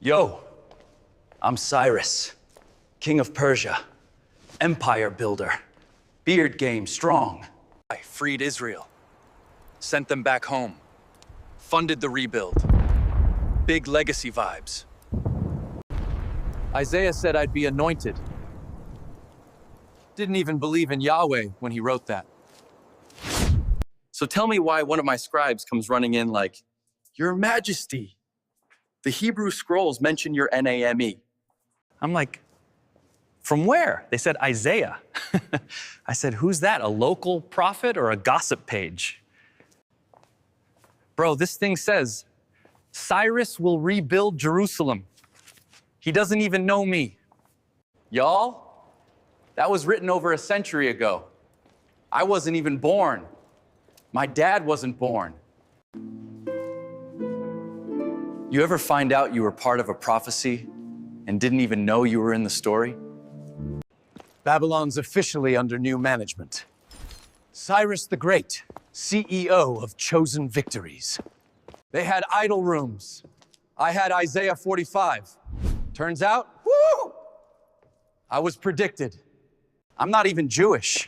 Yo, I'm Cyrus, king of Persia, empire builder, beard game strong. I freed Israel, sent them back home, funded the rebuild. Big legacy vibes. Isaiah said I'd be anointed. Didn't even believe in Yahweh when he wrote that. So tell me why one of my scribes comes running in like, Your Majesty, the Hebrew scrolls mention your NAME. I'm like, from where? They said Isaiah. I said, who's that, a local prophet or a gossip page? Bro, this thing says, Cyrus will rebuild Jerusalem. He doesn't even know me. Y'all, that was written over a century ago. I wasn't even born. My dad wasn't born. You ever find out you were part of a prophecy and didn't even know you were in the story? Babylon's officially under new management. Cyrus the Great, CEO of Chosen Victories. They had idol rooms. I had Isaiah 45. Turns out, woo! I was predicted. I'm not even Jewish.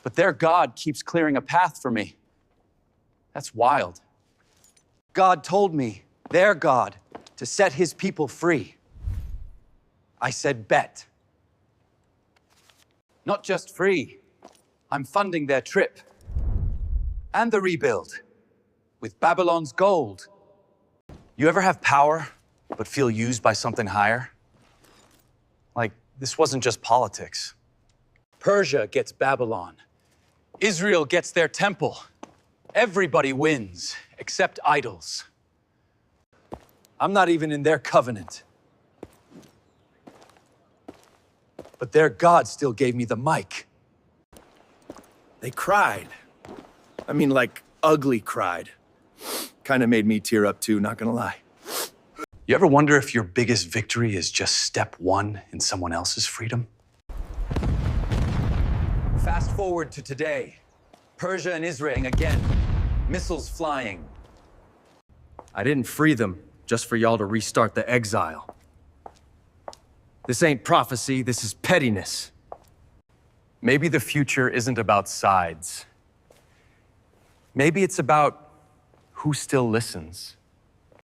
But their God keeps clearing a path for me. That's wild. God told me, their God, to set his people free. I said, bet. Not just free, I'm funding their trip. And the rebuild, with Babylon's gold. You ever have power, but feel used by something higher? Like, this wasn't just politics. Persia gets Babylon. Israel gets their temple. Everybody wins, except idols. I'm not even in their covenant. But their God still gave me the mic. They cried. I mean, like, ugly cried. Kind of made me tear up too, not gonna lie. You ever wonder if your biggest victory is just step one in someone else's freedom? Fast forward to today. Persia and Israel again. Missiles flying. I didn't free them just for y'all to restart the exile. This ain't prophecy, this is pettiness. Maybe the future isn't about sides. Maybe it's about who still listens.